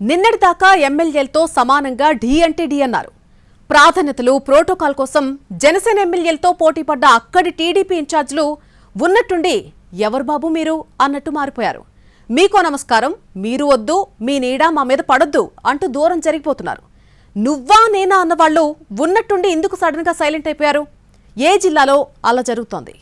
నిన్నటిదాకా ఎమ్మెల్యేలతో సమానంగా ఢీ అంటే ఢీ అన్నారు. ప్రాధాన్యతలు ప్రోటోకాల్ కోసం జనసేన ఎమ్మెల్యేలతో పోటీపడ్డ అక్కడి టీడీపీ ఇన్ఛార్జీలు ఉన్నట్టుండి ఎవరు బాబు మీరు అన్నట్టు మారిపోయారు. మీకో నమస్కారం, మీరు వద్దు, మీ నీడ మా మీద పడొద్దు అంటూ దూరం జరిగిపోతున్నారు. నువ్వా నేనా అన్నవాళ్లు ఉన్నట్టుండి ఎందుకు సడన్ గా సైలెంట్ అయిపోయారు? ఏ జిల్లాలో అలా జరుగుతోంది?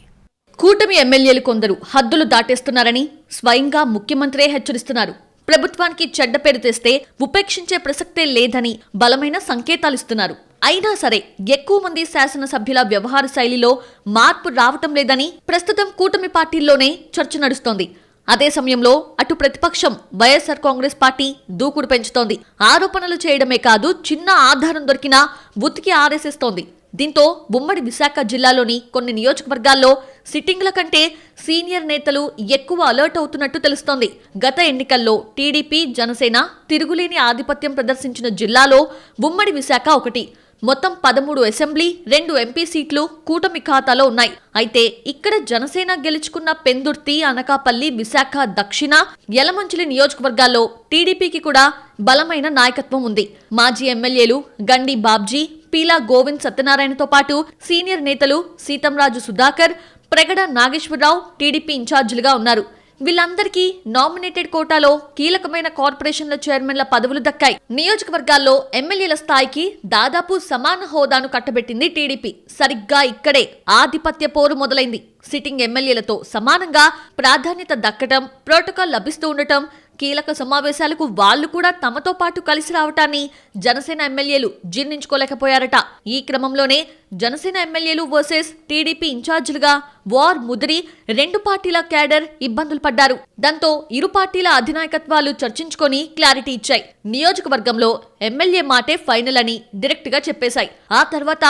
కూటమి ఎమ్మెల్యేలు కొందరు హద్దులు దాటేస్తున్నారని స్వయంగా ముఖ్యమంత్రే హెచ్చరిస్తున్నారు. ప్రభుత్వానికి చెడ్డ పేరు తెస్తే ఉపేక్షించే ప్రసక్తే లేదని బలమైన సంకేతాలిస్తున్నారు. అయినా సరే ఎక్కువ మంది శాసనసభ్యుల వ్యవహార శైలిలో మార్పు రావటం లేదని ప్రస్తుతం కూటమి పార్టీల్లోనే చర్చ నడుస్తోంది. అదే సమయంలో అటు ప్రతిపక్షం వైఎస్ఆర్ కాంగ్రెస్ పార్టీ దూకుడు పెంచుతోంది. ఆరోపణలు చేయడమే కాదు, చిన్న ఆధారం దొరికినా ఉతికి ఆరేసేస్తోంది. దీంతో ఉమ్మడి విశాఖ జిల్లాలోని కొన్ని నియోజకవర్గాల్లో సిట్టింగ్ల కంటే సీనియర్ నేతలు ఎక్కువ అలర్ట్ అవుతున్నట్టు తెలుస్తోంది. గత ఎన్నికల్లో టీడీపీ, జనసేన తిరుగులేని ఆధిపత్యం ప్రదర్శించిన జిల్లాలో ఉమ్మడి విశాఖ ఒకటి. మొత్తం 13 అసెంబ్లీ, 2 ఎంపీ సీట్లు కూటమి ఖాతాలో ఉన్నాయి. అయితే ఇక్కడ జనసేన గెలుచుకున్న పెందుర్తి, అనకాపల్లి, విశాఖ దక్షిణ, యలమంచిలి నియోజకవర్గాల్లో టీడీపీకి కూడా బలమైన నాయకత్వం ఉంది. మాజీ ఎమ్మెల్యేలు గండి బాబ్జీ, పీలా గోవింద్ సత్యనారాయణతో పాటు సీనియర్ నేతలు సీతంరాజు సుధాకర్, ప్రగడ నాగేశ్వరరావు టీడీపీ ఇన్ఛార్జీలుగా ఉన్నారు. వీళ్ళందరికీ నామినేటెడ్ కోటాలో కీలకమైన కార్పొరేషన్ల చైర్మన్ల పదవులు దక్కాయి. నియోజకవర్గాల్లో ఎమ్మెల్యేల స్థాయికి దాదాపు సమాన హోదాను కట్టబెట్టింది టీడీపీ. సరిగ్గా ఇక్కడే ఆధిపత్య పోరు మొదలైంది. సిట్టింగ్ ఎమ్మెల్యేలతో సమానంగా ప్రాధాన్యత దక్కటం, ప్రోటోకాల్ లభిస్తూ ఉండటం, కీలక సమావేశాలకు వాళ్లు కూడా తమతో పాటు కలిసి రావటాన్ని జనసేన ఎమ్మెల్యేలు జీర్ణించుకోలేకపోయారట. ఈ క్రమంలోనే జనసేన ఎమ్మెల్యేలు వర్సెస్ టీడీపీ ఇన్ఛార్జీలుగా వార్ ముదిరి 2 పార్టీల క్యాడర్ ఇబ్బందులు పడ్డారు. దాంతో ఇరు పార్టీల అధినాయకత్వాలు చర్చించుకొని క్లారిటీ ఇచ్చాయి. నియోజకవర్గంలో ఎమ్మెల్యే మాటే ఫైనల్ అని డైరెక్ట్ గా చెప్పేశాయి. ఆ తర్వాత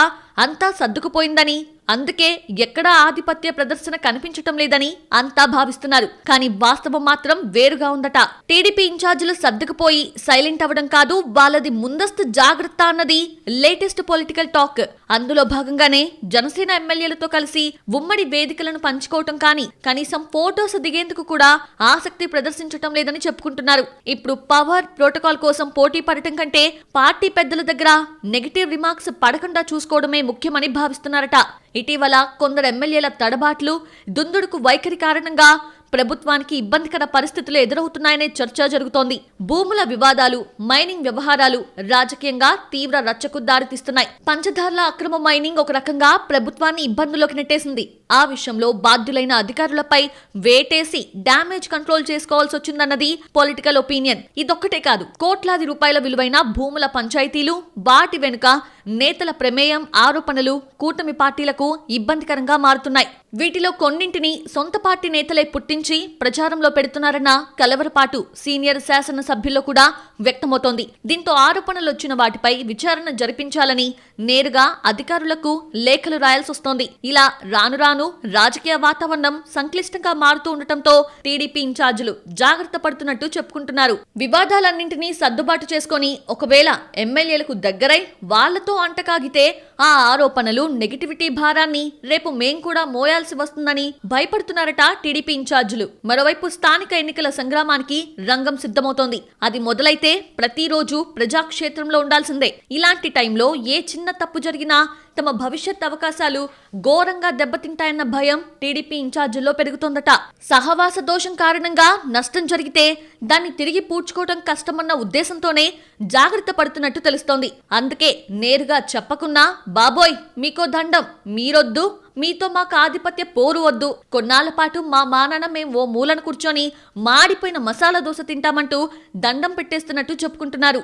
అంతా సర్దుకుపోయిందని, అందుకే ఎక్కడా ఆధిపత్య ప్రదర్శన కనిపించటం లేదని అంతా భావిస్తున్నారు. కానీ వాస్తవం మాత్రం వేరుగా ఉందట. టీడీపీ ఇన్ఛార్జీలు సర్దుకుపోయి సైలెంట్ అవ్వడం కాదు, వాళ్ళది ముందస్తు జాగ్రత్త అన్నది లేటెస్ట్ పొలిటికల్ టాక్. అందులో భాగంగానే జనసేన ఎమ్మెల్యేలతో కలిసి ఉమ్మడి వేదికలను పంచుకోవటం కానీ, కనీసం ఫోటోస్ దిగేందుకు కూడా ఆసక్తి ప్రదర్శించటం లేదని చెప్పుకుంటున్నారు. ఇప్పుడు పవర్, ప్రోటోకాల్ కోసం పోటీ పడటం కంటే పార్టీ పెద్దల దగ్గర నెగటివ్ రిమార్క్స్ పడకుండా చూసుకోవడమే ముఖ్యమని భావిస్తున్నారట. ఇటీవల కొందరు ఎమ్మెల్యేల తడబాట్లు, దుందుడుకు వైఖరి కారణంగా ప్రభుత్వానికి ఇబ్బందికర పరిస్థితులు ఎదురవుతున్నాయనే చర్చ జరుగుతోంది. భూముల వివాదాలు, మైనింగ్ వ్యవహారాలు రాజకీయంగా తీవ్ర రచ్చకు దారితీస్తున్నాయి. పంచదార్ల అక్రమ మైనింగ్ ఒక రకంగా ప్రభుత్వాన్ని ఇబ్బందుల్లోకి నెట్టేసింది. ఆ విషయంలో బాధ్యులైన అధికారులపై వేటేసి డ్యామేజ్ కంట్రోల్ చేసుకోవాల్సి వచ్చిందన్నది పొలిటికల్ ఒపీనియన్. ఇదొక్కటే కాదు, కోట్లాది రూపాయల విలువైన భూముల పంచాయతీలు, వాటి వెనుక నేతల ప్రమేయం, ఆరోపణలు కూటమి పార్టీలకు ఇబ్బందికరంగా మారుతున్నాయి. వీటిలో కొన్నింటిని సొంత పార్టీ నేతలే పుట్టించి ప్రచారంలో పెడుతున్నారన్న కలవరపాటు సీనియర్ శాసనసభ్యుల్లో కూడా వ్యక్తమవుతోంది. దీంతో ఆరోపణలు వచ్చిన వాటిపై విచారణ జరిపించాలని నేరుగా అధికారులకు లేఖలు రాయాల్సొస్తోంది. ఇలా రాను రాను రాజకీయ వాతావరణం సంక్లిష్టంగా మారుతూ ఉండటంతో టీడీపీ ఇన్ఛార్జీలు జాగ్రత్త పడుతున్నట్టు చెప్పుకుంటున్నారు. వివాదాలన్నింటినీ సర్దుబాటు చేసుకుని ఒకవేళ ఎమ్మెల్యేలకు దగ్గరై వాళ్లతో అంటకాగితే ఆ ఆరోపణలు, నెగిటివిటీ భారాన్ని రేపు మేం కూడా మోయాల్సి వస్తుందని భయపడుతున్నారట టీడీపీ ఇన్ఛార్జీలు. మరోవైపు స్థానిక ఎన్నికల సంగ్రామానికి రంగం సిద్ధమవుతోంది. అది మొదలైతే ప్రతిరోజు ప్రజాక్షేత్రంలో ఉండాల్సిందే. ఇలాంటి టైంలో ఏ చిన్న తప్పు జరిగినా తమ భవిష్యత్ అవకాశాలు ఘోరంగా దెబ్బతింటాయన్న భయం టీడీపీ ఇన్ఛార్జీల్లో పెరుగుతోందట. సహవాస దోషం కారణంగా నష్టం జరిగితే దాన్ని తిరిగి పూడ్చుకోవడం కష్టమన్న ఉద్దేశంతోనే జాగ్రత్త పడుతున్నట్టు తెలుస్తోంది. అందుకే నేరుగా చెప్పకున్నా, బాబోయ్ మీకో దండం, మీరొద్దు, మీతో మాకు ఆధిపత్య పోరు వద్దు, కొన్నాళ్ల పాటు మా మానాన మేం ఓ మూలన కూర్చొని మాడిపోయిన మసాలా దోశ తింటామంటూ దండం పెట్టేస్తున్నట్టు చెప్పుకుంటున్నారు.